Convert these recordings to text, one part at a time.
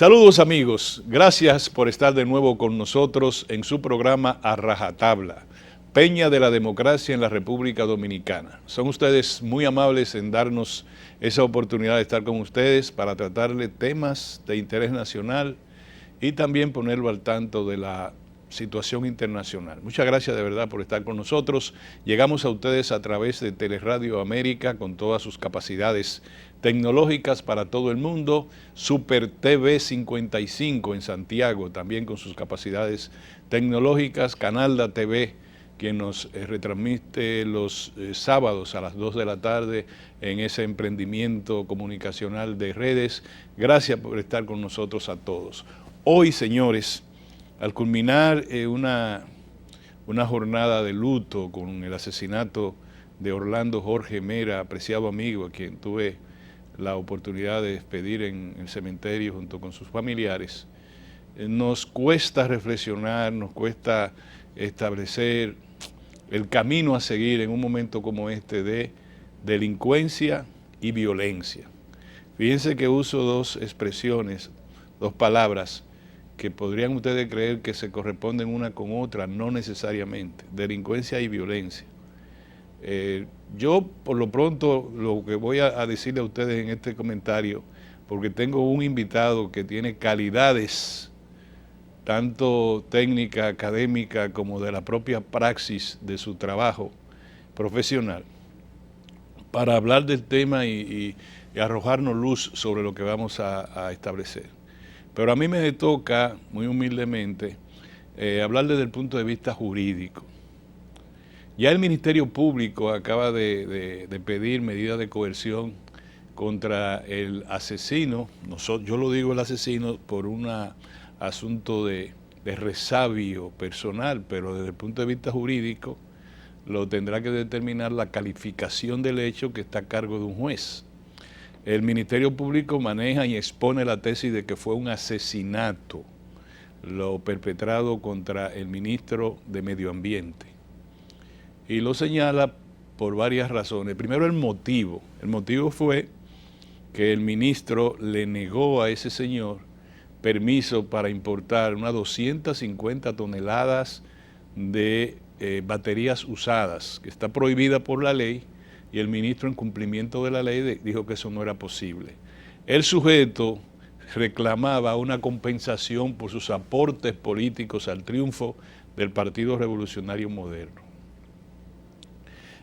Saludos amigos, gracias por estar de nuevo con nosotros en su programa A Rajatabla, Peña de la Democracia en la República Dominicana. Son ustedes muy amables en darnos esa oportunidad de estar con ustedes para tratarle temas de interés nacional y también ponerlo al tanto de la situación internacional. Muchas gracias de verdad por estar con nosotros. Llegamos a ustedes a través de Teleradio América con todas sus capacidades tecnológicas para todo el mundo, Super TV 55 en Santiago, también con sus capacidades tecnológicas, Canalda TV, quien nos retransmite los sábados a las 2 de la tarde en ese emprendimiento comunicacional de redes. Gracias por estar con nosotros a todos. Hoy, señores, al culminar una jornada de luto con el asesinato de Orlando Jorge Mera, apreciado amigo, a quien tuve la oportunidad de despedir en el cementerio junto con sus familiares, nos cuesta reflexionar, nos cuesta establecer el camino a seguir en un momento como este de delincuencia y violencia. Fíjense que uso dos expresiones, dos palabras, que podrían ustedes creer que se corresponden una con otra, no necesariamente, delincuencia y violencia. Yo, por lo pronto, lo que voy a decirle a ustedes en este comentario, porque tengo un invitado que tiene calidades, tanto técnica, académica, como de la propia praxis de su trabajo profesional, para hablar del tema y arrojarnos luz sobre lo que vamos a establecer. Pero a mí me toca, muy humildemente, hablar desde el punto de vista jurídico. Ya el Ministerio Público acaba de pedir medidas de coerción contra el asesino. Yo lo digo el asesino por un asunto de resabio personal, pero desde el punto de vista jurídico lo tendrá que determinar la calificación del hecho que está a cargo de un juez. El Ministerio Público maneja y expone la tesis de que fue un asesinato lo perpetrado contra el ministro de Medio Ambiente. Y lo señala por varias razones. Primero el motivo. El motivo fue que el ministro le negó a ese señor permiso para importar unas 250 toneladas de baterías usadas, que está prohibida por la ley, y el ministro, en cumplimiento de la ley, dijo que eso no era posible. El sujeto reclamaba una compensación por sus aportes políticos al triunfo del Partido Revolucionario Moderno.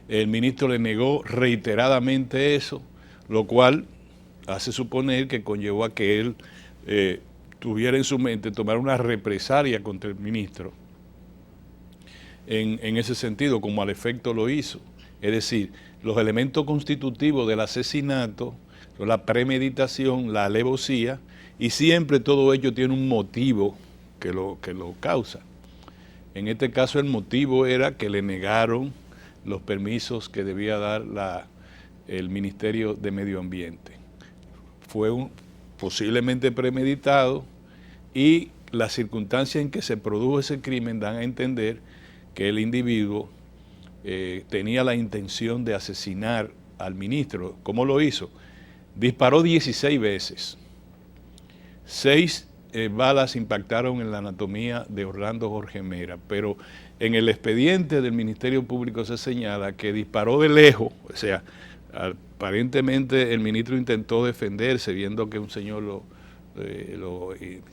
El ministro le negó reiteradamente eso, lo cual hace suponer que conllevó a que él tuviera en su mente tomar una represalia contra el ministro en ese sentido, como al efecto lo hizo. Es decir, los elementos constitutivos del asesinato, la premeditación, la alevosía, y siempre todo ello tiene un motivo que lo causa. En este caso el motivo era que le negaron los permisos que debía dar el Ministerio de Medio Ambiente. Fue posiblemente premeditado, y las circunstancias en que se produjo ese crimen dan a entender que el individuo tenía la intención de asesinar al ministro. ¿Cómo lo hizo? Disparó 16 veces. 6 balas impactaron en la anatomía de Orlando Jorge Mera, pero en el expediente del Ministerio Público se señala que disparó de lejos, o sea, aparentemente el ministro intentó defenderse viendo que un señor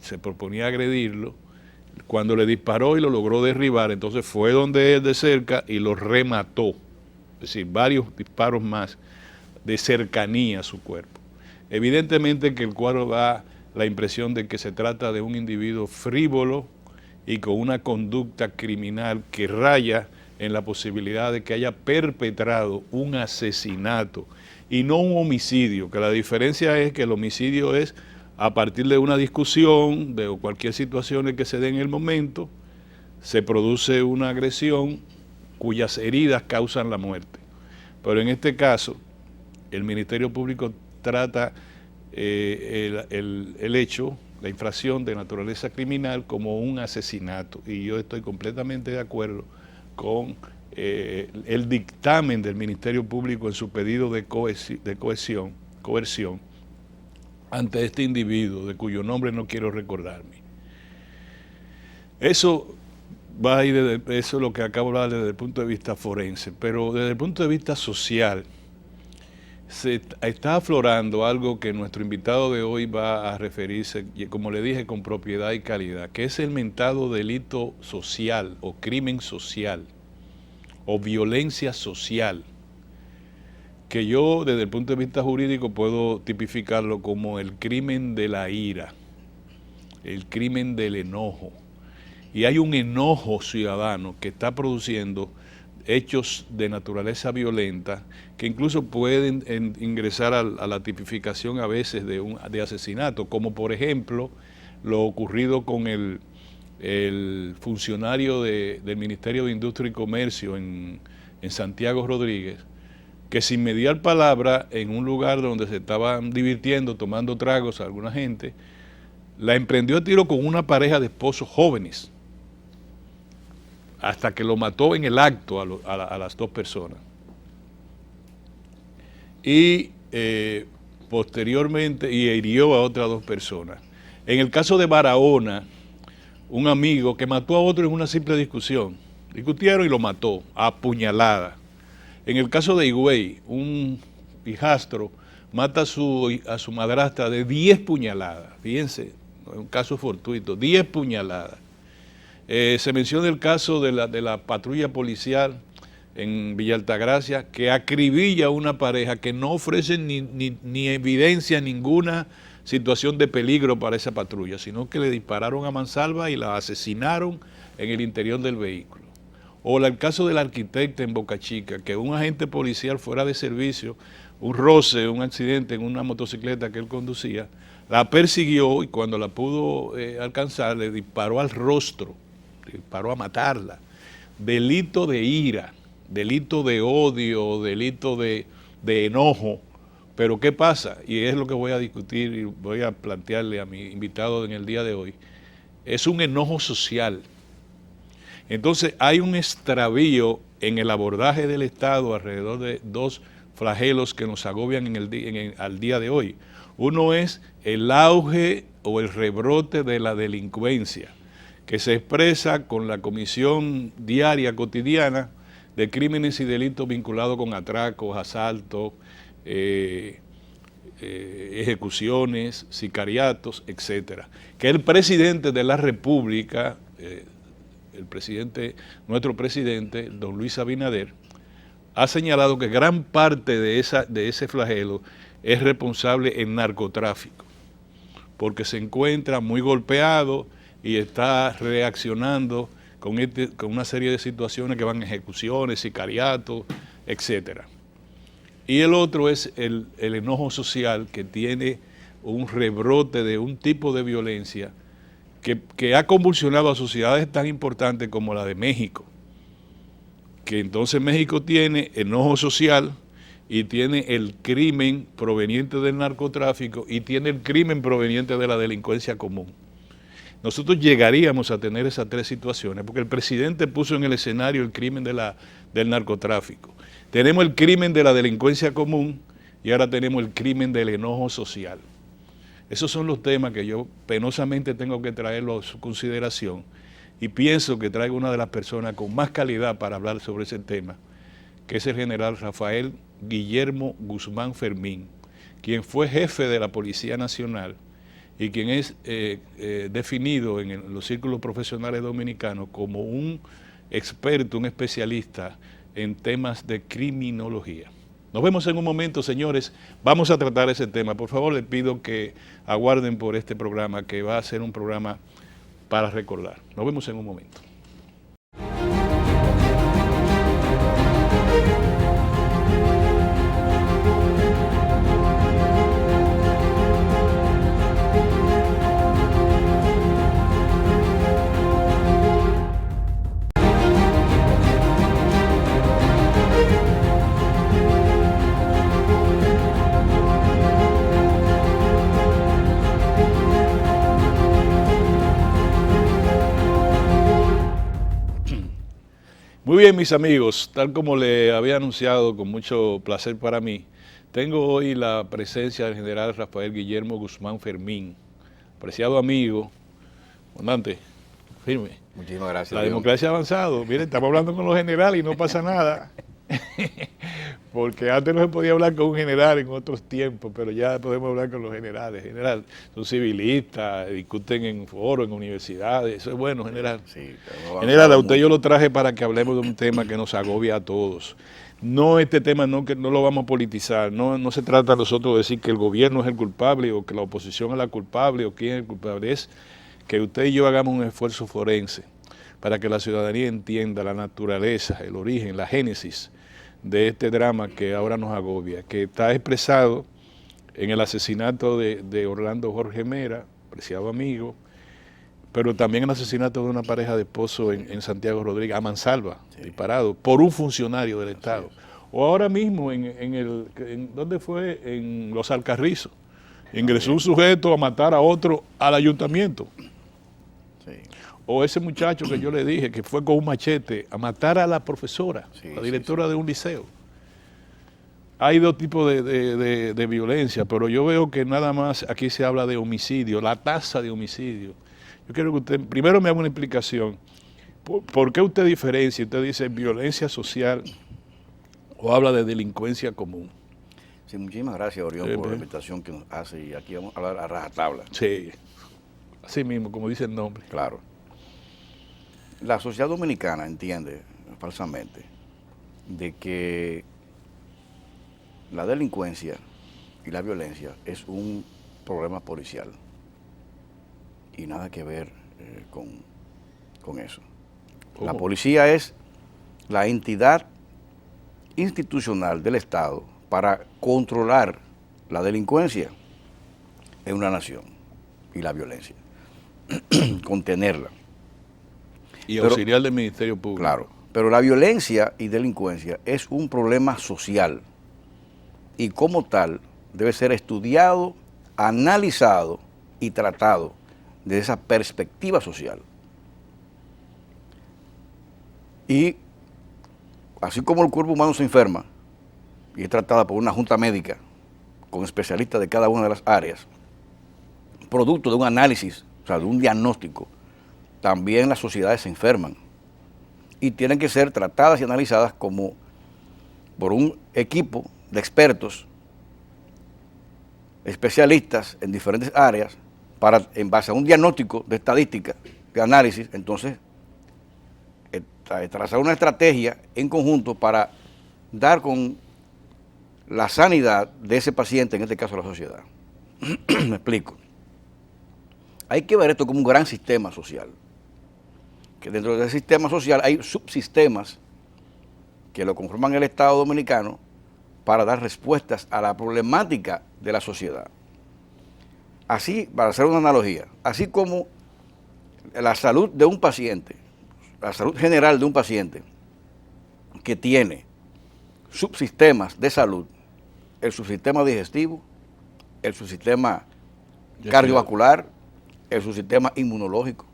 se proponía agredirlo. Cuando le disparó y lo logró derribar, entonces fue donde él de cerca y lo remató. Es decir, varios disparos más de cercanía a su cuerpo. Evidentemente que el cuadro da la impresión de que se trata de un individuo frívolo y con una conducta criminal que raya en la posibilidad de que haya perpetrado un asesinato y no un homicidio, que la diferencia es que el homicidio es a partir de una discusión de cualquier situación que se dé en el momento, se produce una agresión cuyas heridas causan la muerte. Pero en este caso, el Ministerio Público trata el hecho, la infracción de naturaleza criminal, como un asesinato. Y yo estoy completamente de acuerdo con el dictamen del Ministerio Público en su pedido de coerción, ante este individuo, de cuyo nombre no quiero recordarme. Eso va a ir eso es lo que acabo de hablar desde el punto de vista forense, pero desde el punto de vista social, se está aflorando algo que nuestro invitado de hoy va a referirse, como le dije, con propiedad y calidad, que es el mentado delito social o crimen social o violencia social, que yo desde el punto de vista jurídico puedo tipificarlo como el crimen de la ira, el crimen del enojo. Y hay un enojo ciudadano que está produciendo hechos de naturaleza violenta que incluso pueden ingresar a la tipificación a veces de asesinato, como por ejemplo lo ocurrido con el funcionario del Ministerio de Industria y Comercio en Santiago Rodríguez, que sin mediar palabra en un lugar donde se estaban divirtiendo, tomando tragos a alguna gente, la emprendió a tiro con una pareja de esposos jóvenes, hasta que lo mató en el acto a las dos personas. Y posteriormente, y hirió a otras dos personas. En el caso de Barahona, un amigo que mató a otro en una simple discusión. Discutieron y lo mató, a puñalada. En el caso de Higüey, un hijastro mata a su madrastra de 10 puñaladas. Fíjense, un caso fortuito, 10 puñaladas. Se menciona el caso de la patrulla policial en Villa Altagracia, que acribilla a una pareja que no ofrece ni evidencia ninguna situación de peligro para esa patrulla, sino que le dispararon a mansalva y la asesinaron en el interior del vehículo. O el caso del arquitecto en Boca Chica, que un agente policial fuera de servicio, un roce, un accidente en una motocicleta que él conducía, la persiguió y cuando la pudo alcanzar le disparó al rostro, disparó a matarla. Delito de ira, delito de odio, delito de enojo. Pero ¿qué pasa? Y es lo que voy a discutir y voy a plantearle a mi invitado en el día de hoy. Es un enojo social. Entonces hay un extravío en el abordaje del Estado alrededor de dos flagelos que nos agobian al día de hoy. Uno es el auge o el rebrote de la delincuencia, que se expresa con la comisión diaria, cotidiana, de crímenes y delitos vinculados con atracos, asaltos, ejecuciones, sicariatos, etcétera. Que el presidente de la República, nuestro presidente, don Luis Abinader, ha señalado que gran parte de ese flagelo es responsable en narcotráfico, porque se encuentra muy golpeado y está reaccionando con una serie de situaciones que van a ejecuciones, sicariatos, etcétera. Y el otro es el enojo social, que tiene un rebrote de un tipo de violencia que ha convulsionado a sociedades tan importantes como la de México, que entonces México tiene enojo social y tiene el crimen proveniente del narcotráfico y tiene el crimen proveniente de la delincuencia común. Nosotros llegaríamos a tener esas tres situaciones, porque el presidente puso en el escenario el crimen del narcotráfico. Tenemos el crimen de la delincuencia común y ahora tenemos el crimen del enojo social. Esos son los temas que yo penosamente tengo que traerlo a su consideración y pienso que traigo una de las personas con más calidad para hablar sobre ese tema, que es el general Rafael Guillermo Guzmán Fermín, quien fue jefe de la Policía Nacional y quien es definido en los círculos profesionales dominicanos como un experto, un especialista en temas de criminología. Nos vemos en un momento, señores. Vamos a tratar ese tema. Por favor, les pido que aguarden por este programa, que va a ser un programa para recordar. Nos vemos en un momento. Muy bien, mis amigos, tal como le había anunciado con mucho placer para mí, Tengo hoy la presencia del general Rafael Guillermo Guzmán Fermín, apreciado amigo, comandante, firme. Muchísimas gracias. La democracia ha avanzado. Miren, estamos hablando con los generales y no pasa nada. Porque antes no se podía hablar con un general en otros tiempos, pero ya podemos hablar con los generales. General, son civilistas, discuten en foros, en universidades. Eso es bueno, general. Sí, general, a usted yo lo traje para que hablemos de un tema que nos agobia a todos. No, este tema que no lo vamos a politizar. No se trata a nosotros de decir que el gobierno es el culpable o que la oposición es la culpable o quién es el culpable. Es que usted y yo hagamos un esfuerzo forense para que la ciudadanía entienda la naturaleza, el origen, la génesis de este drama que ahora nos agobia, que está expresado en el asesinato de Orlando Jorge Mera, preciado amigo, pero también el asesinato de una pareja de esposos en Santiago Rodríguez, a mansalva, disparado, por un funcionario del Estado. O ahora mismo, ¿dónde fue? En Los Alcarrizos. Ingresó un sujeto a matar a otro al ayuntamiento. O ese muchacho que yo le dije que fue con un machete a matar a la profesora, la directora de un liceo. Hay dos tipos de violencia, pero yo veo que nada más aquí se habla de homicidio, la tasa de homicidio. Yo quiero que usted primero me haga una explicación. ¿Por qué usted diferencia? Usted dice violencia social o habla de delincuencia común. Sí, muchísimas gracias, Orión, por la invitación que nos hace. Y aquí vamos a hablar a rajatabla. Sí, así mismo, como dice el nombre. Claro. La sociedad dominicana entiende falsamente de que la delincuencia y la violencia es un problema policial y nada que ver con eso. La policía es la entidad institucional del Estado para controlar la delincuencia en una nación y la violencia, contenerla. Y auxiliar del Ministerio Público. Claro, pero la violencia y delincuencia es un problema social y como tal debe ser estudiado, analizado y tratado desde esa perspectiva social. Y así como el cuerpo humano se enferma y es tratada por una junta médica con especialistas de cada una de las áreas, producto de un análisis, o sea, de un diagnóstico, también las sociedades se enferman y tienen que ser tratadas y analizadas como por un equipo de expertos, especialistas en diferentes áreas, para, en base a un diagnóstico de estadística, de análisis, entonces trazar una estrategia en conjunto para dar con la sanidad de ese paciente, en este caso la sociedad. Me explico. Hay que ver esto como un gran sistema social, que dentro del sistema social hay subsistemas que lo conforman el Estado dominicano para dar respuestas a la problemática de la sociedad. Así, para hacer una analogía, así como la salud de un paciente, la salud general de un paciente que tiene subsistemas de salud, el subsistema digestivo, el subsistema cardiovascular, el subsistema inmunológico,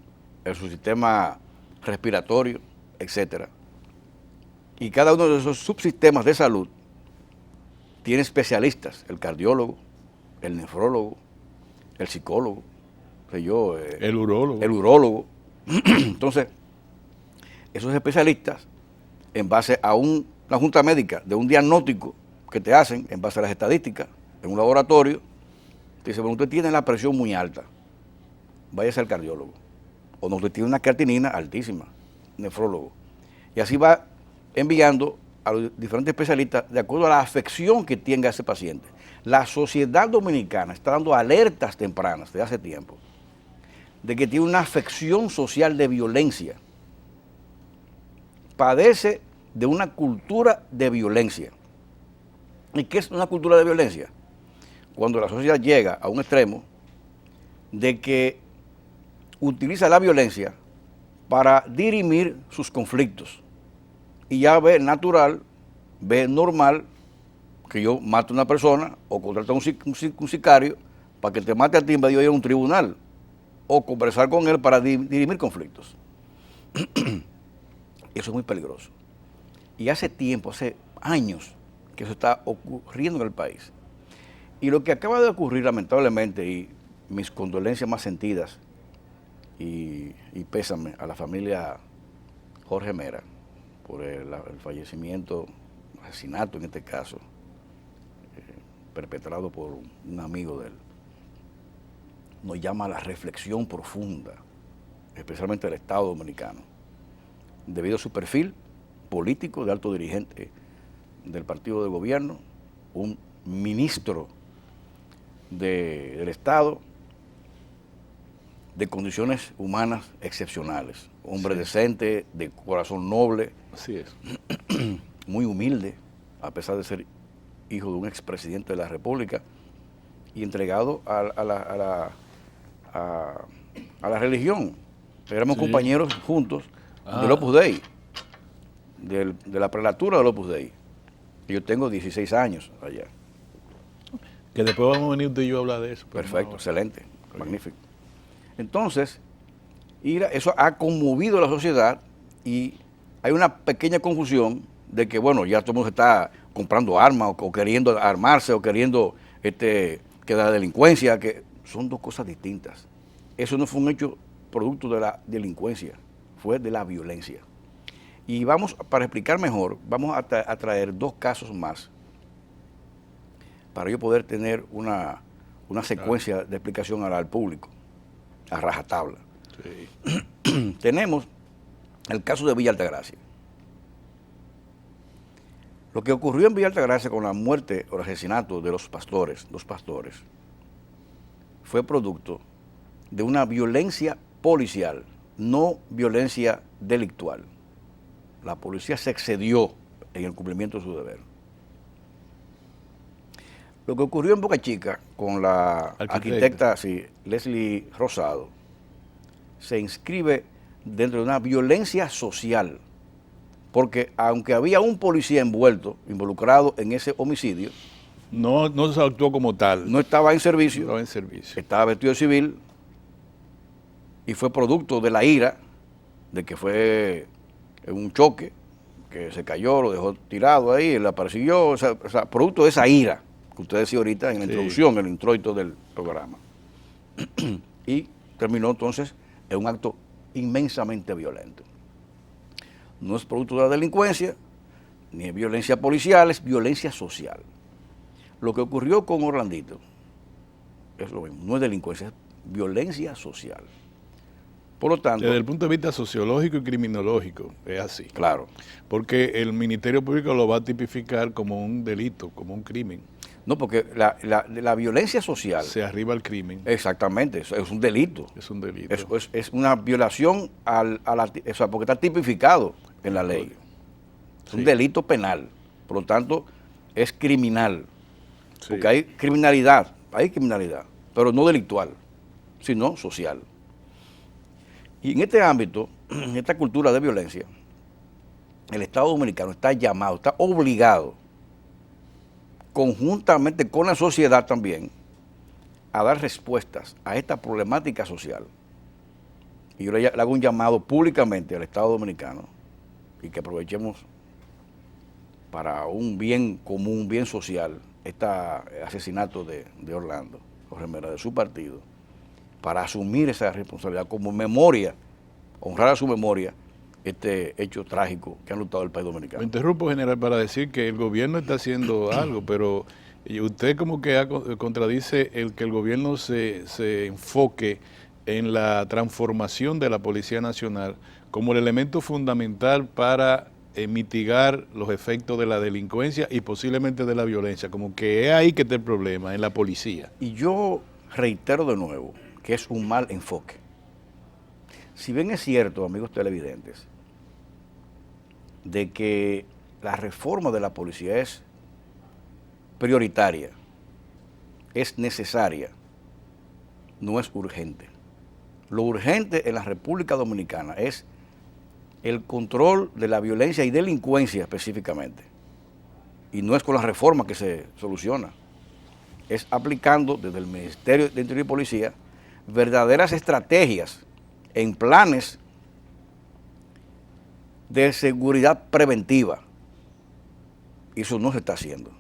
el subsistema respiratorio, etcétera. Y cada uno de esos subsistemas de salud tiene especialistas, el cardiólogo, el nefrólogo, el psicólogo, el urólogo. Entonces, esos especialistas, en base a una junta médica, de un diagnóstico que te hacen, en base a las estadísticas, en un laboratorio, te dicen, bueno, usted tiene la presión muy alta, váyase al cardiólogo. O no, usted tiene una creatinina altísima, nefrólogo. Y así va enviando a los diferentes especialistas de acuerdo a la afección que tenga ese paciente. La sociedad dominicana está dando alertas tempranas desde hace tiempo de que tiene una afección social de violencia. Padece de una cultura de violencia. ¿Y qué es una cultura de violencia? Cuando la sociedad llega a un extremo de que utiliza la violencia para dirimir sus conflictos. Y ya ve natural, ve normal que yo mate a una persona o contrate a un sicario para que te mate a ti en vez de ir a un tribunal o conversar con él para dirimir conflictos. Eso es muy peligroso. Y hace tiempo, hace años, que eso está ocurriendo en el país. Y lo que acaba de ocurrir, lamentablemente, y mis condolencias más sentidas y pésame a la familia Jorge Mera por el fallecimiento, asesinato en este caso, perpetrado por un amigo de él, nos llama a la reflexión profunda, especialmente del Estado Dominicano, debido a su perfil político de alto dirigente del partido de gobierno, un ministro del Estado de condiciones humanas excepcionales, hombre decente, de corazón noble, Así es. muy humilde, a pesar de ser hijo de un expresidente de la República, y entregado a la religión. Éramos compañeros juntos del Opus Dei, de la prelatura del Opus Dei. Yo tengo 16 años allá. Que después vamos a venir usted y yo a hablar de eso. Perfecto, excelente, magnífico. Entonces, eso ha conmovido a la sociedad y hay una pequeña confusión de que, bueno, ya todo el mundo está comprando armas o queriendo armarse o queriendo que la delincuencia, que son dos cosas distintas. Eso no fue un hecho producto de la delincuencia, fue de la violencia. Y para explicar mejor, vamos a traer dos casos más para yo poder tener una secuencia de explicación al público, a rajatabla. Sí. Tenemos el caso de Villa Altagracia. Lo que ocurrió en Villa Altagracia con la muerte o el asesinato de los pastores, fue producto de una violencia policial, no violencia delictual. La policía se excedió en el cumplimiento de su deber. Lo que ocurrió en Boca Chica con la arquitecta Leslie Rosado se inscribe dentro de una violencia social, porque aunque había un policía involucrado en ese homicidio, no se actuó como tal. no estaba en servicio, No estaba en servicio. estaba vestido de civil y fue producto de la ira, de que fue un choque, que se cayó, lo dejó tirado ahí, la persiguió, o sea, producto de esa ira que usted decía ahorita en la introducción, en el introito del programa. Y terminó entonces en un acto inmensamente violento. No es producto de la delincuencia, ni es violencia policial, es violencia social. Lo que ocurrió con Orlandito es lo mismo, no es delincuencia, es violencia social. Por lo tanto, desde el punto de vista sociológico y criminológico, es así. Claro. Porque el Ministerio Público lo va a tipificar como un delito, como un crimen. No, porque la violencia social... Se arriba al crimen. Exactamente, es un delito. Es un delito. Es una violación o sea, porque está tipificado en la ley. Es un delito penal. Por lo tanto, es criminal. Sí. Porque hay criminalidad, pero no delictual, sino social. Y en este ámbito, en esta cultura de violencia, el Estado Dominicano está llamado, está obligado, conjuntamente con la sociedad también, a dar respuestas a esta problemática social. Y yo le hago un llamado públicamente al Estado Dominicano y que aprovechemos para un bien común, un bien social, este asesinato de Orlando, Jorge Mera, de su partido, para asumir esa responsabilidad como memoria, honrar a su memoria este hecho trágico que han luchado el país dominicano. Me interrumpo, general, para decir que el gobierno está haciendo algo, pero usted como que contradice el que el gobierno se enfoque en la transformación de la Policía Nacional como el elemento fundamental para mitigar los efectos de la delincuencia y posiblemente de la violencia, como que es ahí que está el problema, en la policía. Y yo reitero de nuevo que es un mal enfoque. Si bien es cierto, amigos televidentes, de que la reforma de la policía es prioritaria, es necesaria, no es urgente. Lo urgente en la República Dominicana es el control de la violencia y delincuencia específicamente. Y no es con la reforma que se soluciona, es aplicando desde el Ministerio de Interior y Policía verdaderas estrategias en planes de seguridad preventiva Y eso no se está haciendo.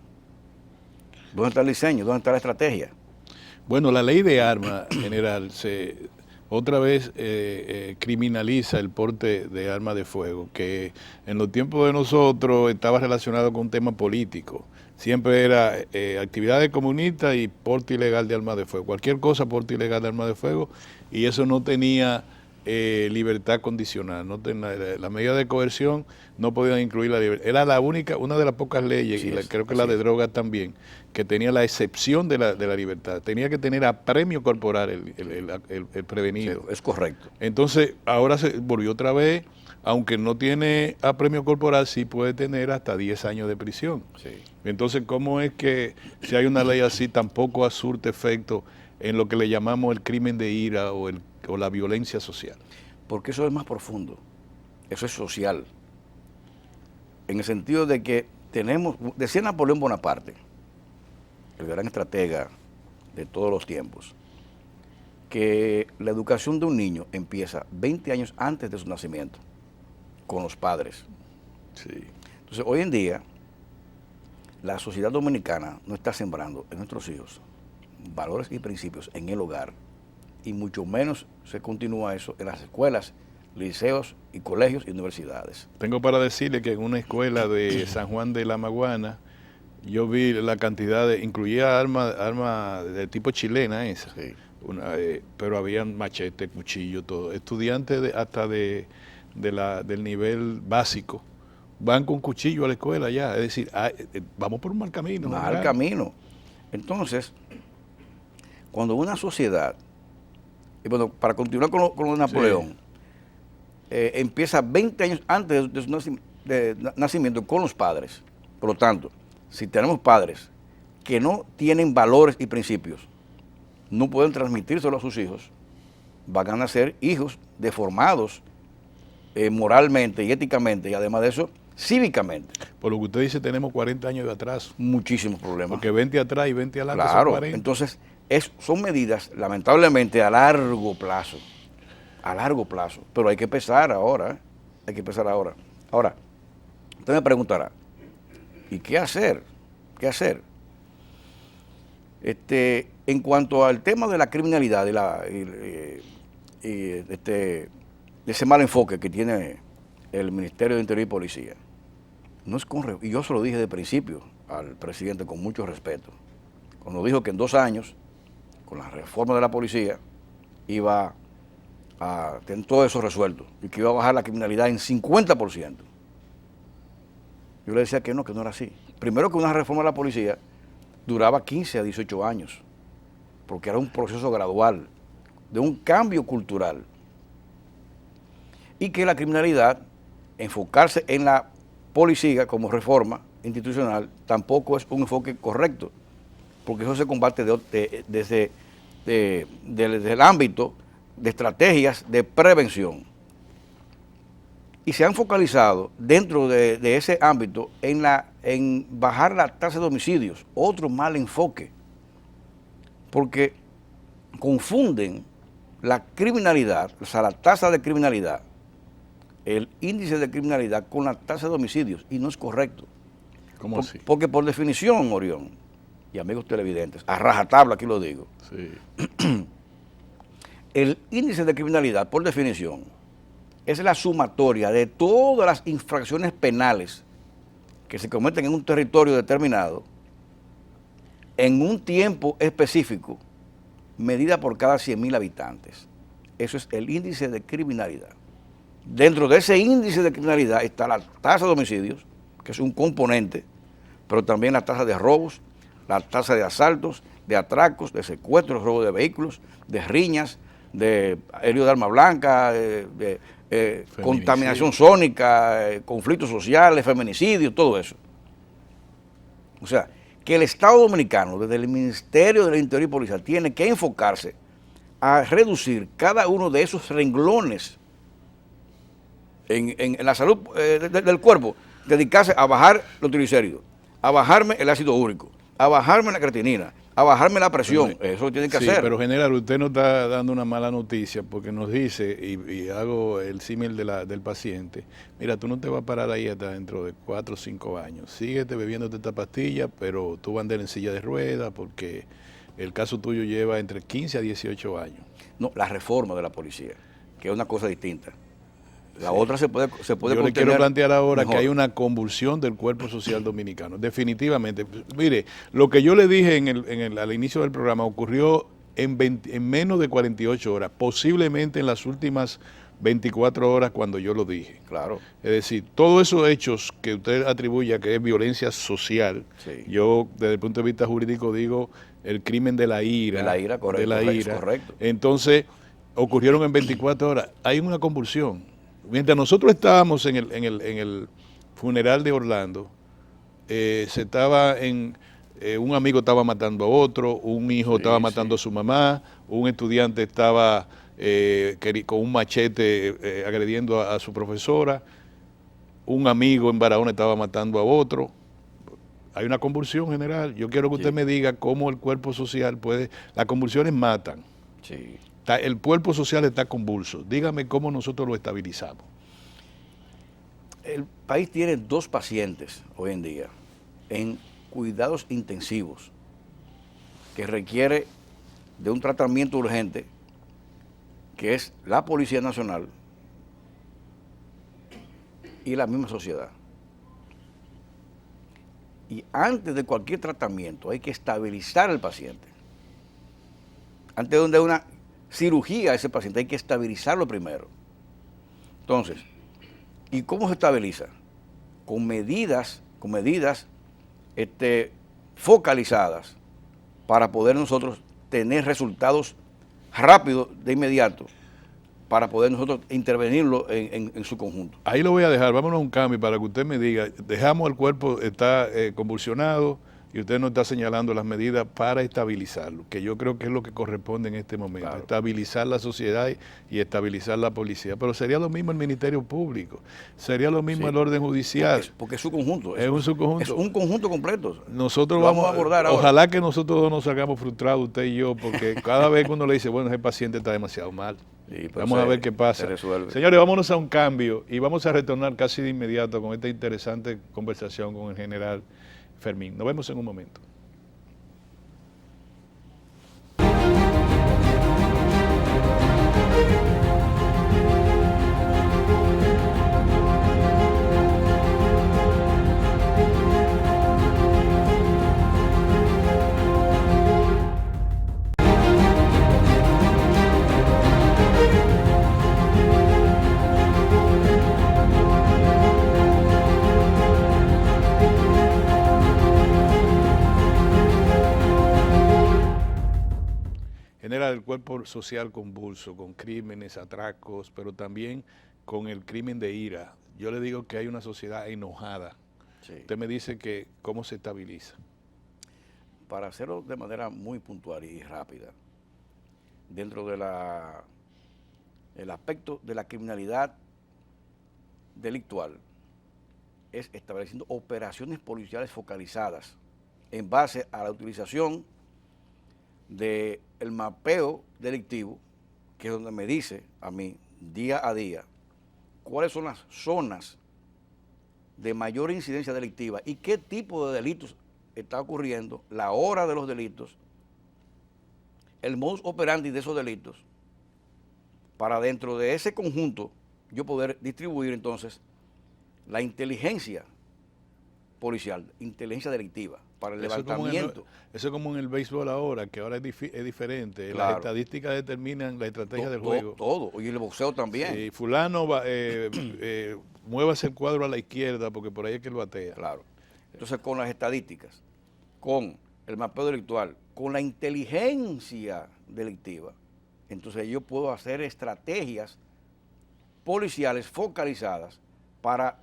¿Dónde está el diseño? ¿Dónde está la estrategia? Bueno, la ley de armas, general, otra vez criminaliza el porte de armas de fuego, que en los tiempos de nosotros estaba relacionado con un tema político. Siempre era actividades comunistas y porte ilegal de armas de fuego. Cualquier cosa, porte ilegal de armas de fuego, y eso no tenía libertad condicional. La medida de coerción no podía incluir la libertad. Era la única, una de las pocas leyes, Sí, creo que la de drogas también, que tenía la excepción de la libertad. Tenía que tener apremio corporal el prevenido. Sí, es correcto. Entonces, ahora se volvió otra vez, aunque no tiene apremio corporal, sí puede tener hasta 10 años de prisión. Sí. Entonces, ¿cómo es que si hay una ley así tampoco surte efecto en lo que le llamamos el crimen de ira o la violencia social? Porque eso es más profundo. Eso es social. En el sentido de que decía Napoleón Bonaparte, el gran estratega de todos los tiempos, que la educación de un niño empieza 20 años antes de su nacimiento, con los padres. Sí. Entonces, hoy en día, la sociedad dominicana no está sembrando en nuestros hijos valores y principios en el hogar, y mucho menos se continúa eso en las escuelas, liceos y colegios y universidades. Tengo para decirle que en una escuela de San Juan de la Maguana, yo vi la cantidad incluía armas de tipo chilena esa, Sí. pero habían machete, cuchillo, todo. Estudiantes del nivel básico van con cuchillo a la escuela ya, es decir, vamos por un mal camino. Mal camino. Entonces, cuando una sociedad, y bueno, para continuar con lo de Napoleón, Sí. Empieza 20 años antes de su nacimiento con los padres. Por lo tanto, si tenemos padres que no tienen valores y principios, no pueden transmitírselo a sus hijos, van a nacer hijos deformados moralmente y éticamente, y además de eso, cívicamente. Por lo que usted dice, tenemos 40 años de atraso. Muchísimos problemas. Porque 20 atrás y 20 adelante son Claro, 40. entonces son medidas, lamentablemente, a largo plazo. A largo plazo. Pero hay que empezar ahora. Hay que empezar ahora. Ahora, usted me preguntará, ¿y qué hacer? ¿Qué hacer? En cuanto al tema de la criminalidad de ese mal enfoque que tiene el Ministerio de Interior y Policía, no es y yo se lo dije de principio al presidente con mucho respeto, cuando dijo que en 2 años, con la reforma de la policía, iba a tener todo eso resuelto y que iba a bajar la criminalidad en 50%. Yo le decía que no era así. Primero, que una reforma de la policía duraba 15 a 18 años, porque era un proceso gradual, de un cambio cultural. Y que la criminalidad, enfocarse en la policía como reforma institucional, tampoco es un enfoque correcto, porque eso se combate desde el ámbito de estrategias de prevención. Y se han focalizado dentro de ese ámbito en bajar la tasa de homicidios, otro mal enfoque, porque confunden la criminalidad, o sea, la tasa de criminalidad, el índice de criminalidad con la tasa de homicidios, y no es correcto. ¿Cómo así? Porque por definición, Orión, y amigos televidentes, a rajatabla aquí lo digo, Sí. el índice de criminalidad, por definición, es la sumatoria de todas las infracciones penales que se cometen en un territorio determinado, en un tiempo específico, medida por cada 100.000 habitantes. Eso es el índice de criminalidad. Dentro de ese índice de criminalidad está la tasa de homicidios, que es un componente, pero también la tasa de robos, la tasa de asaltos, de atracos, de secuestros, robo de vehículos, de riñas, de herido de arma blanca, de contaminación sónica, conflictos sociales, feminicidios, todo eso. O sea, que el Estado Dominicano, desde el Ministerio del Interior y Policía, tiene que enfocarse a reducir cada uno de esos renglones en la salud del cuerpo, dedicarse a bajar los triglicéridos, a bajarme el ácido úrico, a bajarme la creatinina, a bajarme la presión. Eso tiene que sí, hacer. pero general, usted nos está dando una mala noticia porque nos dice, y hago el símil del paciente, mira, tú no te vas a parar ahí hasta dentro de 4 o 5 años. Síguete bebiéndote esta pastilla, pero tú vas a andar en silla de ruedas porque el caso tuyo lleva entre 15 a 18 años. No, la reforma de la policía, que es una cosa distinta. La Sí. otra se puede Yo le quiero plantear ahora mejor. que hay una convulsión del cuerpo social dominicano, definitivamente. Mire, lo que yo le dije al inicio del programa ocurrió en menos de 48 horas, posiblemente en las últimas 24 horas cuando yo lo dije. Claro. Es decir, todos esos hechos que usted atribuye a que es violencia social, Sí. yo desde el punto de vista jurídico digo el crimen de la ira. De la ira, correcto. De la ira. Correcto. Entonces, ocurrieron en 24 horas. Hay una convulsión. Mientras nosotros estábamos en el funeral de Orlando, un amigo estaba matando a otro, un hijo estaba matando a su mamá, un estudiante estaba con un machete agrediendo a su profesora, un amigo en Barahona estaba matando a otro. Hay una convulsión general. Yo quiero que usted me diga cómo el cuerpo social puede... Las convulsiones matan. Sí. El cuerpo social está convulso. Dígame cómo nosotros lo estabilizamos. El país tiene 2 pacientes hoy en día en cuidados intensivos que requiere de un tratamiento urgente, que es la Policía Nacional y la misma sociedad. Y antes de cualquier tratamiento hay que estabilizar al paciente. Antes de una cirugía a ese paciente hay que estabilizarlo primero. Entonces, ¿y cómo se estabiliza? Con medidas focalizadas para poder nosotros tener resultados rápidos, de inmediato, para poder nosotros intervenirlo en su conjunto. Ahí lo voy a dejar, vámonos a un cambio para que usted me diga, dejamos el cuerpo, está convulsionado y usted nos está señalando las medidas para estabilizarlo, que yo creo que es lo que corresponde en este momento, claro. Estabilizar la sociedad y estabilizar la policía, pero sería lo mismo el Ministerio Público, sería lo mismo el orden judicial. Porque es su conjunto. Es un subconjunto. Es un conjunto completo. Nosotros vamos a abordar ahora. Ojalá que nosotros dos nos salgamos frustrados, usted y yo, porque cada vez que uno le dice, bueno, ese paciente está demasiado mal. Sí, vamos a ver qué pasa. Señores, vámonos a un cambio y vamos a retornar casi de inmediato con esta interesante conversación con el general Fermín. Nos vemos en un momento. El cuerpo social convulso, con crímenes, atracos, pero también con el crimen de ira. Yo le digo que hay una sociedad enojada. Sí. Usted me dice que cómo se estabiliza. Para hacerlo de manera muy puntual y rápida, dentro de el aspecto de la criminalidad delictual, es estableciendo operaciones policiales focalizadas en base a la utilización del mapeo delictivo, que es donde me dice a mí día a día cuáles son las zonas de mayor incidencia delictiva y qué tipo de delitos está ocurriendo, la hora de los delitos, el modus operandi de esos delitos, para dentro de ese conjunto yo poder distribuir entonces la inteligencia policial, inteligencia delictiva, para el levantamiento. Eso es como en el béisbol ahora, que ahora es diferente. Claro. Las estadísticas determinan la estrategia del juego. Todo, y el boxeo también. Sí, fulano muévase el cuadro a la izquierda porque por ahí es que él batea. Claro. Entonces, con las estadísticas, con el mapeo delictual, con la inteligencia delictiva, entonces yo puedo hacer estrategias policiales focalizadas para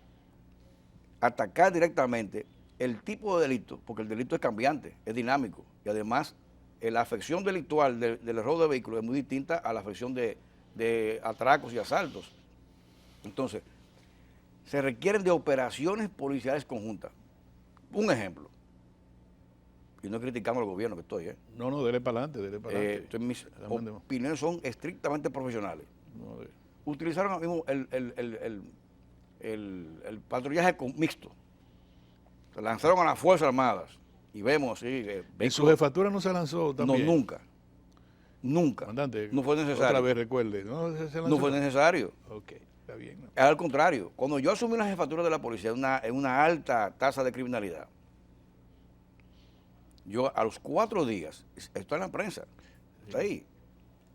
atacar directamente el tipo de delito, porque el delito es cambiante, es dinámico, y además la afección delictual del robo de vehículos es muy distinta a la afección de atracos y asaltos. Entonces, se requieren de operaciones policiales conjuntas. Un ejemplo, y no criticando al gobierno que estoy, No, no, dele para adelante, dele para adelante. entonces mis opiniones son estrictamente profesionales. No, Utilizaron ahora mismo el patrullaje mixto. Se lanzaron a las Fuerzas Armadas y vemos así. ¿En su jefatura no se lanzó también? No, nunca. Nunca. Comandante, no fue necesario. Otra vez recuerde. No fue necesario. Ok, está bien. ¿no? Al contrario, cuando yo asumí la jefatura de la policía en una alta tasa de criminalidad, yo a los 4 días, esto está en la prensa, está ahí,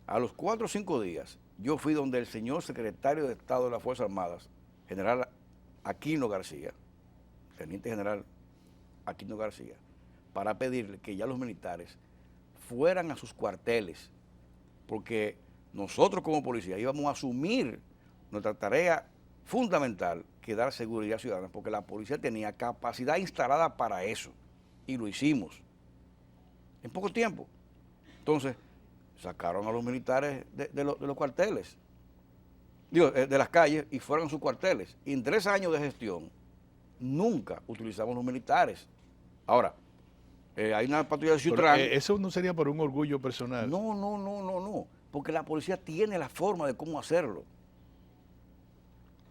a los 4 o 5 días, yo fui donde el señor secretario de Estado de las Fuerzas Armadas, general Aquino García, teniente general Aquino García, para pedirle que ya los militares fueran a sus cuarteles, porque nosotros como policía íbamos a asumir nuestra tarea fundamental, que dar seguridad ciudadana, porque la policía tenía capacidad instalada para eso, y lo hicimos en poco tiempo. Entonces, sacaron a los militares de los cuarteles, de las calles, y fueron a sus cuarteles. Y en 3 años de gestión, nunca utilizamos los militares. Ahora, hay una patrulla de Ciutrán. Eso no sería por un orgullo personal. No, porque la policía tiene la forma de cómo hacerlo.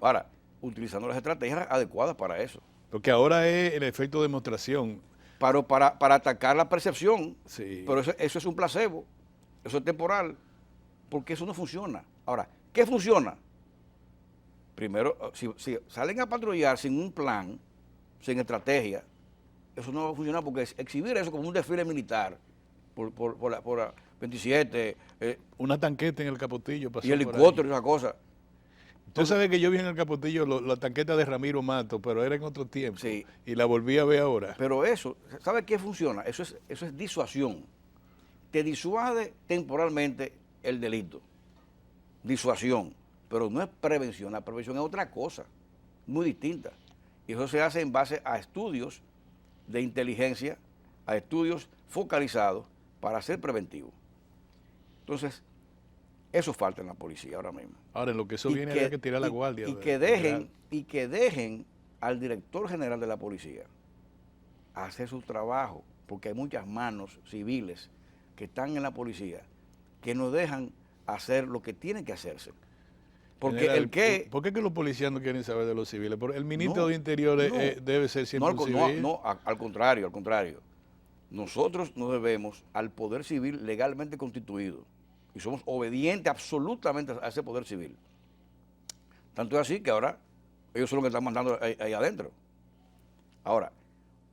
Ahora, utilizando las estrategias adecuadas para eso. Porque ahora es el efecto de demostración. Para atacar la percepción, Sí. pero eso es un placebo, eso es temporal, porque eso no funciona. Ahora, ¿qué funciona? Primero, si salen a patrullar sin un plan, sin estrategia, eso no va a funcionar, porque exhibir eso como un desfile militar por la 27 Una tanqueta en el Capotillo pasó y helicóptero y esa cosa. Usted sabe que yo vi en el Capotillo la tanqueta de Ramiro Mato, pero era en otro tiempo. Sí. Y la volví a ver ahora. Pero eso, ¿sabe qué funciona? Eso es disuasión. Te disuade temporalmente el delito. Disuasión. Pero no es prevención. La prevención es otra cosa, muy distinta. Y eso se hace en base a estudios de inteligencia, a estudios focalizados para ser preventivo. Entonces, eso falta en la policía ahora mismo. Ahora, en lo que eso viene, hay que tirar la guardia. Y que dejen al director general de la policía hacer su trabajo, porque hay muchas manos civiles que están en la policía que no dejan hacer lo que tiene que hacerse. Porque General, ¿por qué que los policías no quieren saber de los civiles? Porque el ministro de Interior debe ser siempre un civil. No, al contrario. Nosotros nos debemos al poder civil legalmente constituido y somos obedientes absolutamente a ese poder civil. Tanto es así que ahora ellos son los que están mandando ahí adentro. Ahora,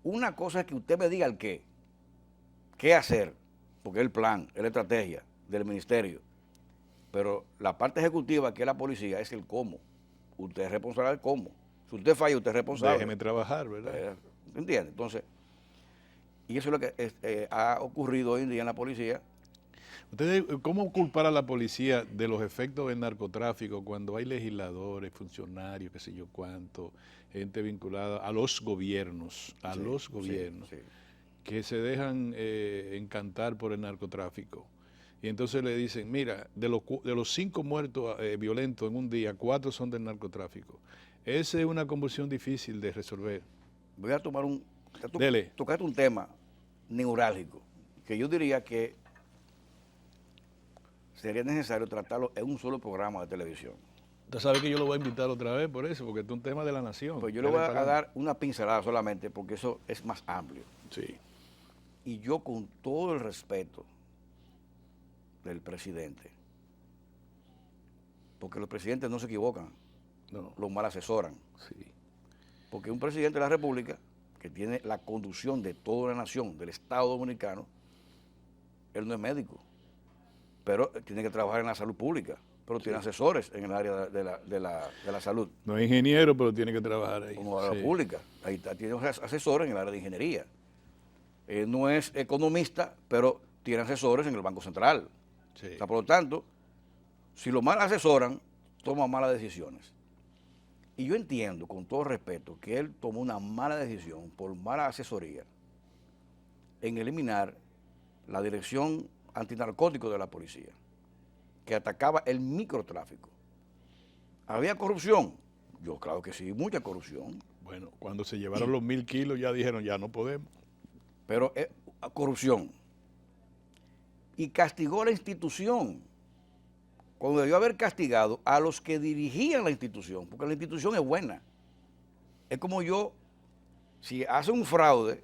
una cosa es que usted me diga el qué hacer, porque es el plan, es la estrategia del ministerio, pero la parte ejecutiva, que es la policía, es el cómo. Usted es responsable del cómo. Si usted falla, usted es responsable. Déjeme trabajar, ¿verdad? ¿Entiende? Entonces, y eso es lo que ha ocurrido hoy en día en la policía. ¿Ustedes cómo culpar a la policía de los efectos del narcotráfico cuando hay legisladores, funcionarios, qué sé yo cuánto, gente vinculada a los gobiernos, que se dejan encantar por el narcotráfico? Y entonces le dicen, mira, de los 5 muertos violentos en un día, 4 son del narcotráfico. Esa es una convulsión difícil de resolver. Voy a tomar tocaste un tema neurálgico, que yo diría que sería necesario tratarlo en un solo programa de televisión. Usted sabe que yo lo voy a invitar otra vez por eso, porque es un tema de la nación. Pues yo le voy a dar una pincelada solamente, porque eso es más amplio. Sí. Y yo, con todo el respeto del presidente, porque los presidentes no se equivocan, No. los mal asesoran. Sí. Porque un presidente de la República, que tiene la conducción de toda la nación, del Estado Dominicano, él no es médico, pero tiene que trabajar en la salud pública, pero tiene asesores en el área de la salud. No es ingeniero, pero tiene que trabajar ahí. Como la pública, ahí está, tiene asesores en el área de ingeniería. No es economista, pero tiene asesores en el Banco Central. Sí. O sea, por lo tanto, si lo mal asesoran, toma malas decisiones. Y yo entiendo, con todo respeto, que él tomó una mala decisión por mala asesoría en eliminar la dirección antinarcótico de la policía, que atacaba el microtráfico. ¿Había corrupción? Yo, claro que sí, mucha corrupción. Bueno, cuando se llevaron los 1000 kilos ya dijeron, ya no podemos. Pero corrupción y castigó a la institución, cuando debió haber castigado a los que dirigían la institución, porque la institución es buena. Es como si hace un fraude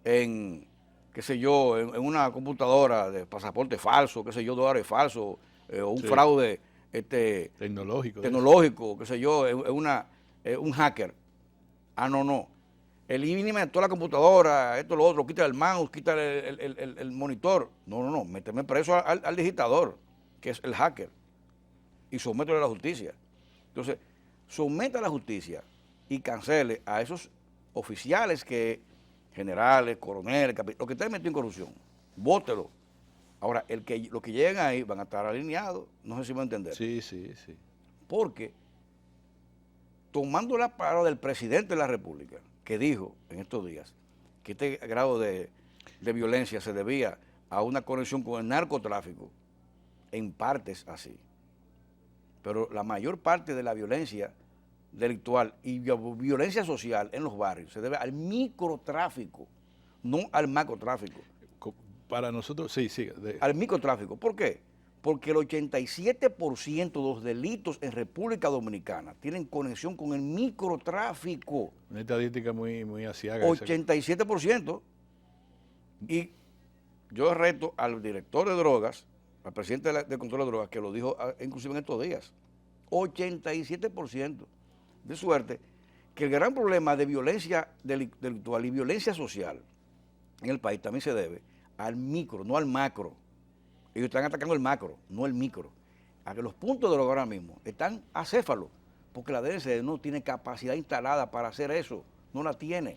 en, qué sé yo, en una computadora de pasaporte falso, qué sé yo, dólares falsos, o un fraude tecnológico, qué sé yo, un hacker. No. Elimíname toda la computadora, esto, lo otro, quita el mouse, quita el monitor. No, méteme preso al digitador, que es el hacker, y somételo a la justicia. Entonces, someta a la justicia y cancele a esos oficiales generales, coroneles, los que estén metidos en corrupción. Bótelo. Ahora, los que lleguen ahí van a estar alineados, no sé si me va a entender. Sí. Porque, tomando la palabra del presidente de la República, que dijo en estos días que este grado de violencia se debía a una conexión con el narcotráfico, en partes así. Pero la mayor parte de la violencia delictual y violencia social en los barrios se debe al microtráfico, no al macrotráfico. Para nosotros, sí. Al microtráfico. ¿Por qué? Porque el 87% de los delitos en República Dominicana tienen conexión con el microtráfico. Una estadística muy asiaga. 87%. Y yo reto al director de drogas, al presidente de control de drogas, que lo dijo inclusive en estos días. 87%. De suerte que el gran problema de violencia delictual y violencia social en el país también se debe al micro, no al macro. Ellos están atacando el macro, no el micro. A que los puntos de droga ahora mismo están acéfalos, porque la DNCD no tiene capacidad instalada para hacer eso, no la tiene.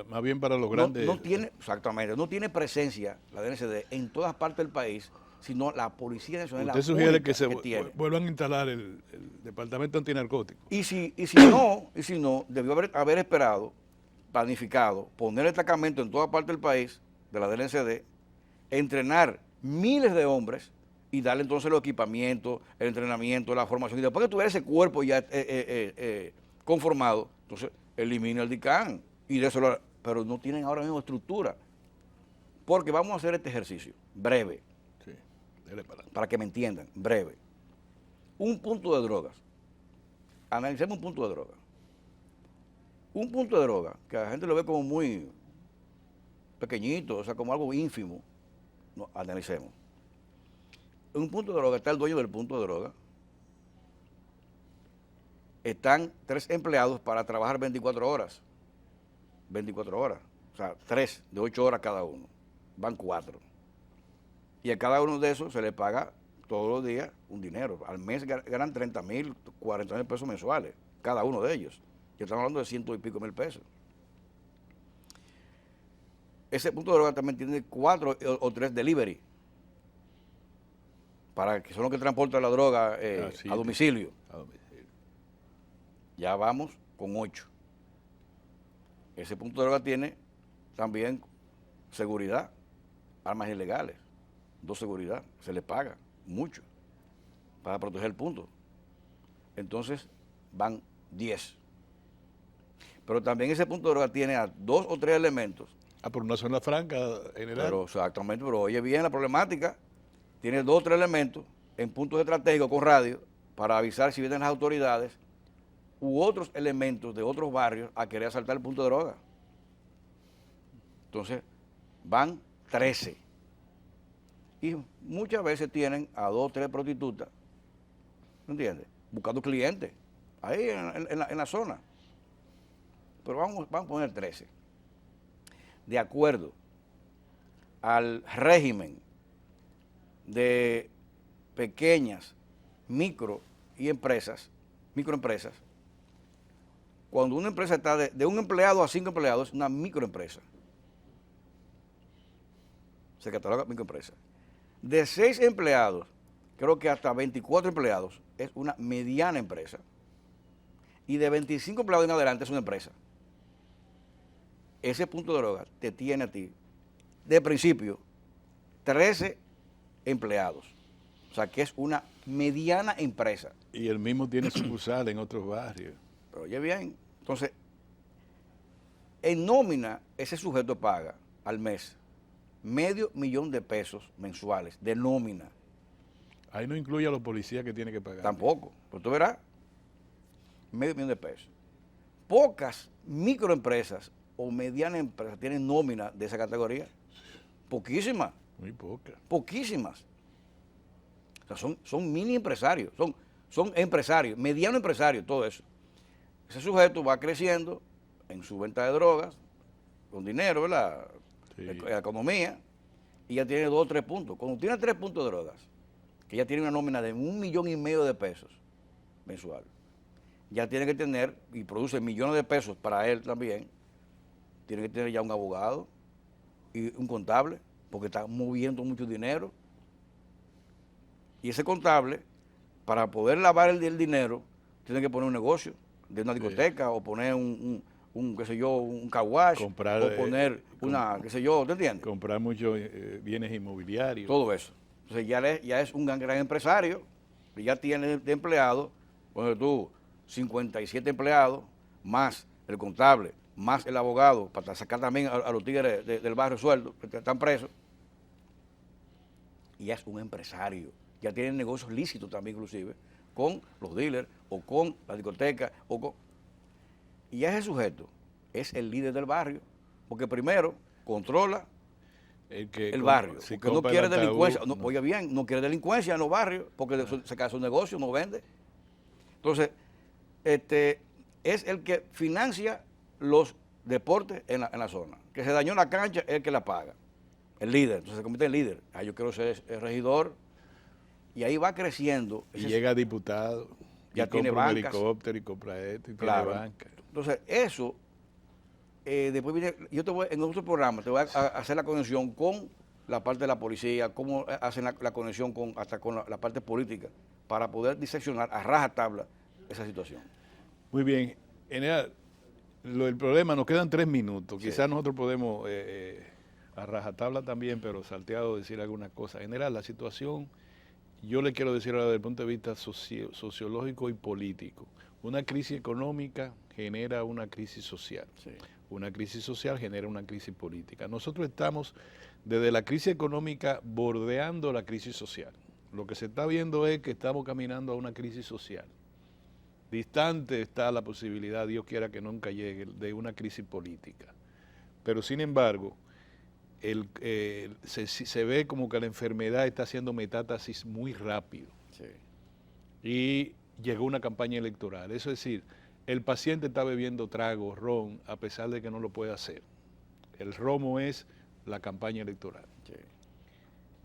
Más bien para los grandes. Exactamente, no tiene presencia la DNCD en todas partes del país, sino la Policía Nacional. Usted sugiere que se vuelvan a instalar el Departamento Antinarcótico. Y si no, debió haber esperado, planificado, poner el destacamento en toda parte del país, de la DNCD, entrenar miles de hombres y darle entonces los equipamientos, el entrenamiento, la formación. Y después que tuviera ese cuerpo ya conformado, entonces elimina el DICAN. Pero no tienen ahora mismo estructura. Porque vamos a hacer este ejercicio, breve. Sí, para que me entiendan, breve. Un punto de drogas. Analicemos un punto de droga. Un punto de droga, que la gente lo ve como muy pequeñito, o sea, como algo ínfimo. No, analicemos. En un punto de droga está el dueño del punto de droga. Están 3 empleados para trabajar 24 horas. 24 horas. O sea, 3 de 8 horas cada uno. Van 4. Y a cada uno de esos se le paga todos los días un dinero. Al mes ganan 30,000, 40,000 pesos mensuales, cada uno de ellos. Ya estamos hablando de 100 y pico mil pesos. Ese punto de droga también tiene 4 o 3 delivery, para que son los que transportan la droga a domicilio. Ya vamos con 8. Ese punto de droga tiene también seguridad, armas ilegales, 2 seguridad, se le paga mucho para proteger el punto. Entonces van 10. Pero también ese punto de droga tiene a 2 o 3 elementos. Por una zona franca general. Pero exactamente, pero oye bien la problemática. Tiene 2 o 3 elementos en puntos estratégicos con radio para avisar si vienen las autoridades u otros elementos de otros barrios a querer asaltar el punto de droga. Entonces, van 13. Y muchas veces tienen a 2 o 3 prostitutas, ¿me entiendes? Buscando clientes, ahí en la zona. Pero vamos a poner 13. De acuerdo al régimen de pequeñas microempresas, cuando una empresa está de 1 empleado a 5 empleados, es una microempresa. Se cataloga microempresa. De 6 empleados, creo que hasta 24 empleados, es una mediana empresa. Y de 25 empleados en adelante es una empresa. Ese punto de droga te tiene a ti, de principio, 13 empleados. O sea, que es una mediana empresa. Y el mismo tiene sucursal en otros barrios. Pero oye bien, entonces, en nómina, ese sujeto paga al mes $500,000 mensuales de nómina. Ahí no incluye a los policías que tiene que pagar. Tampoco, pero tú verás, $500,000. Pocas microempresas o medianas empresas tienen nómina de esa categoría. Poquísimas. Muy pocas. Poquísimas. O sea, son mini empresarios, son empresarios, mediano empresarios, todo eso. Ese sujeto va creciendo en su venta de drogas, con dinero, ¿verdad? Sí. La economía, y ya tiene 2 o 3 puntos. Cuando tiene 3 puntos de drogas, que ya tiene una nómina de $1,500,000 mensual, ya tiene que tener, y produce millones de pesos para él también, tiene que tener ya un abogado y un contable, porque está moviendo mucho dinero. Y ese contable, para poder lavar el dinero, tiene que poner un negocio de una discoteca, o poner qué sé yo, un car wash, Comprar, o poner qué sé yo, ¿te entiendes? Comprar muchos bienes inmobiliarios. Todo eso. Entonces ya es un gran empresario, y ya tiene de empleados, cuando tú, 57 empleados, más el contable, más el abogado, para sacar también a los tigres del barrio sueldo, que están presos, y ya es un empresario. Ya tiene negocios lícitos también, inclusive, con los dealers, o con la discoteca, y ya ese sujeto es el líder del barrio, porque primero controla el barrio, porque no quiere delincuencia, oiga bien, no quiere delincuencia en los barrios, porque se cae su negocio, no vende. Entonces, es el que financia los deportes en la zona. Que se dañó la cancha, es el que la paga, el líder, entonces se convierte en líder. Yo quiero ser el regidor, y ahí va creciendo. Y llega diputado, ya y tiene compra un bancas, helicóptero, y compra esto, y claro, tiene banca. Entonces, eso, después viene, en otro programa te voy a hacer la conexión con la parte de la policía, cómo hacen la conexión hasta con la parte política, para poder diseccionar a rajatabla esa situación. Muy bien. General, el problema, nos quedan 3 minutos. Sí. Quizás nosotros podemos, a rajatabla también, pero salteado, decir alguna cosa. General, la situación, yo le quiero decir ahora desde el punto de vista sociológico y político. Una crisis económica genera una crisis social. Sí. Una crisis social genera una crisis política. Nosotros estamos desde la crisis económica bordeando la crisis social. Lo que se está viendo es que estamos caminando a una crisis social. Distante está la posibilidad, Dios quiera que nunca llegue, de una crisis política. Pero sin embargo, se ve como que la enfermedad está haciendo metástasis muy rápido. Sí. Y llegó una campaña electoral. Eso es decir, el paciente está bebiendo trago, ron, a pesar de que no lo puede hacer. El romo es la campaña electoral. Sí.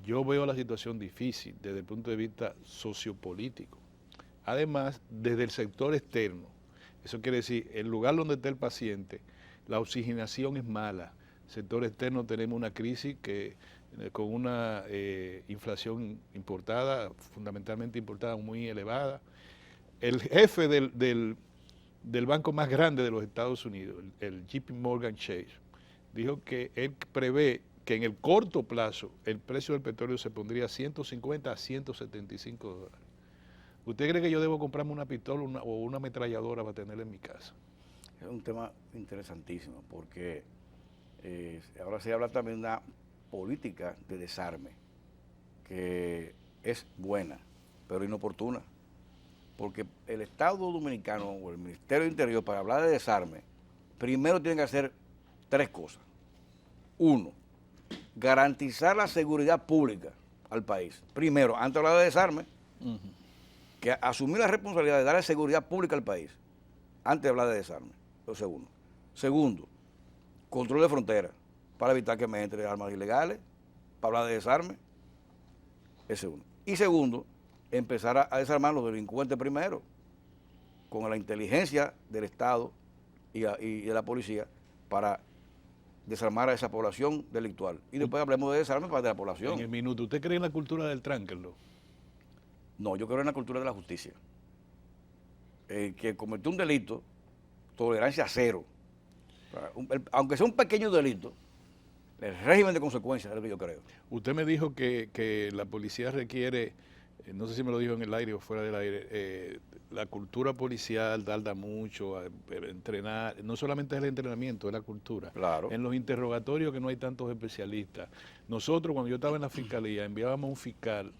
Yo veo la situación difícil desde el punto de vista sociopolítico. Además, desde el sector externo, eso quiere decir, el lugar donde está el paciente, la oxigenación es mala. Sector externo tenemos una crisis con una inflación importada, fundamentalmente importada, muy elevada. El jefe del banco más grande de los Estados Unidos, el JP Morgan Chase, dijo que él prevé que en el corto plazo el precio del petróleo se pondría a 150 a 175 dólares. ¿Usted cree que yo debo comprarme una pistola o una ametralladora para tenerla en mi casa? Es un tema interesantísimo, porque ahora se habla también de una política de desarme, que es buena, pero inoportuna, porque el Estado Dominicano o el Ministerio de Interior, para hablar de desarme, primero tienen que hacer 3 cosas. 1, garantizar la seguridad pública al país. Primero, antes de hablar de desarme, que asumir la responsabilidad de darle seguridad pública al país, antes de hablar de desarme. Eso es 1. Segundo, control de frontera, para evitar que me entre armas ilegales, para hablar de desarme. Ese es 1. Y segundo, empezar a desarmar los delincuentes primero, con la inteligencia del Estado y de la policía, para desarmar a esa población delictual. Y después hablemos de desarme para de la población. En el minuto, ¿usted cree en la cultura del tránquelo? No, yo creo en la cultura de la justicia. Que cometió un delito, tolerancia 0. Aunque sea un pequeño delito, el régimen de consecuencias es lo que yo creo. Usted me dijo que la policía requiere no sé si me lo dijo en el aire o fuera del aire, la cultura policial tarda mucho a entrenar, no solamente es el entrenamiento, es la cultura. Claro. En los interrogatorios que no hay tantos especialistas. Nosotros cuando yo estaba en la fiscalía enviábamos un fiscal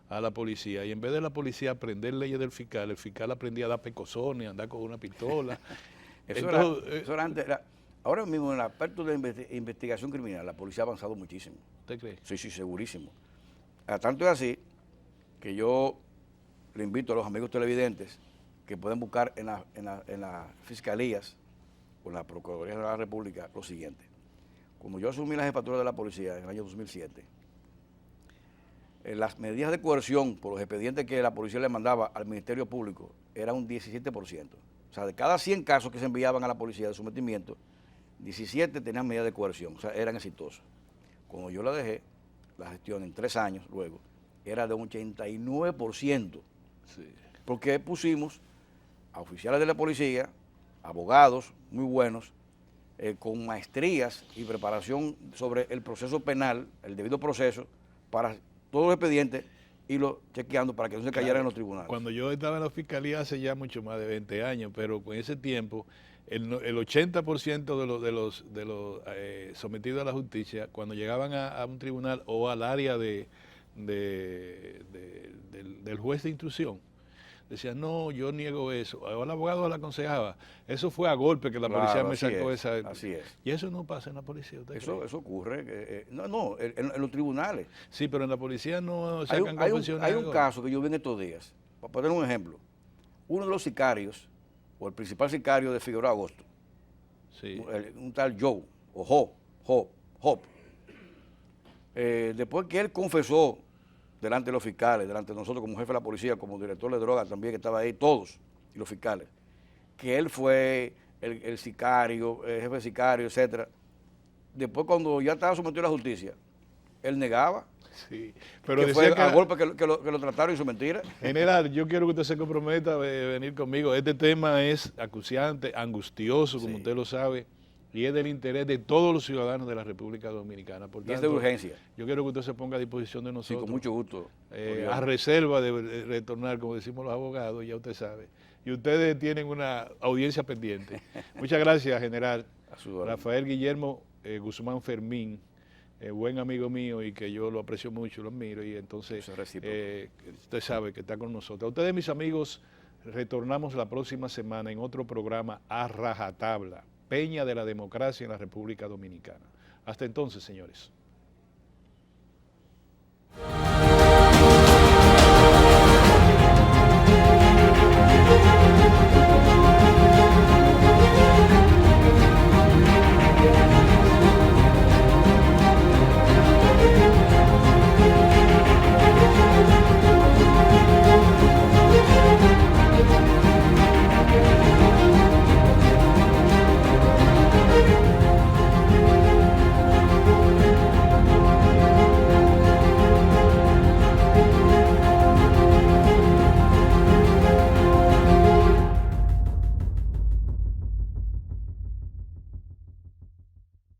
a la policía y en vez de la policía aprender leyes del fiscal, el fiscal aprendía a dar pecosones, a andar con una pistola. Eso era antes. Ahora mismo en el aspecto de investigación criminal, la policía ha avanzado muchísimo. ¿Usted cree? Sí, sí, segurísimo. Tanto es así que yo le invito a los amigos televidentes que pueden buscar en las fiscalías o en la Procuraduría de la República lo siguiente. Cuando yo asumí la jefatura de la policía en el año 2007, las medidas de coerción por los expedientes que la policía le mandaba al Ministerio Público era un 17%. O sea, de cada 100 casos que se enviaban a la policía de sometimiento, 17 tenían medidas de coerción, o sea, eran exitosos. Cuando yo la dejé, la gestión en 3 años luego, era de un 89%. Sí. Porque pusimos a oficiales de la policía, abogados muy buenos, con maestrías y preparación sobre el proceso penal, el debido proceso, para todos los expedientes, irlo chequeando para que no se cayeran en los tribunales. Cuando yo estaba en la fiscalía hace ya mucho más de 20 años, pero en ese tiempo el 80% de los sometidos a la justicia, cuando llegaban a un tribunal o al área del juez de instrucción, decían, no, yo niego eso. El abogado le aconsejaba, eso fue a golpe que la policía me sacó esa. Así es. Y eso no pasa en la policía. Eso ocurre. En los tribunales. Sí, pero en la policía no sacan confesiones. Hay un caso que yo vi en estos días, para poner un ejemplo. Uno de los sicarios, o el principal sicario de Figueroa Agosto, sí. un tal Joe, o Hop, después que él confesó delante de los fiscales, delante de nosotros como jefe de la policía, como director de drogas también, que estaba ahí, todos, y los fiscales, que él fue el sicario, el jefe de sicario, etcétera. Después, cuando ya estaba sometido a la justicia, él negaba. Sí, pero que fue a golpe que lo trataron y su mentira. General, yo quiero que usted se comprometa a venir conmigo. Este tema es acuciante, angustioso, como usted lo sabe, y es del interés de todos los ciudadanos de la República Dominicana. Por tanto, y es de urgencia. Yo quiero que usted se ponga a disposición de nosotros. Sí, con mucho gusto. A reserva de retornar, como decimos los abogados, ya usted sabe. Y ustedes tienen una audiencia pendiente. Muchas gracias, general. Rafael Guillermo Guzmán Fermín, buen amigo mío y que yo lo aprecio mucho, lo admiro, y entonces usted sabe que está con nosotros. A ustedes, mis amigos, retornamos la próxima semana en otro programa a rajatabla, Peña de la Democracia en la República Dominicana. Hasta entonces, señores.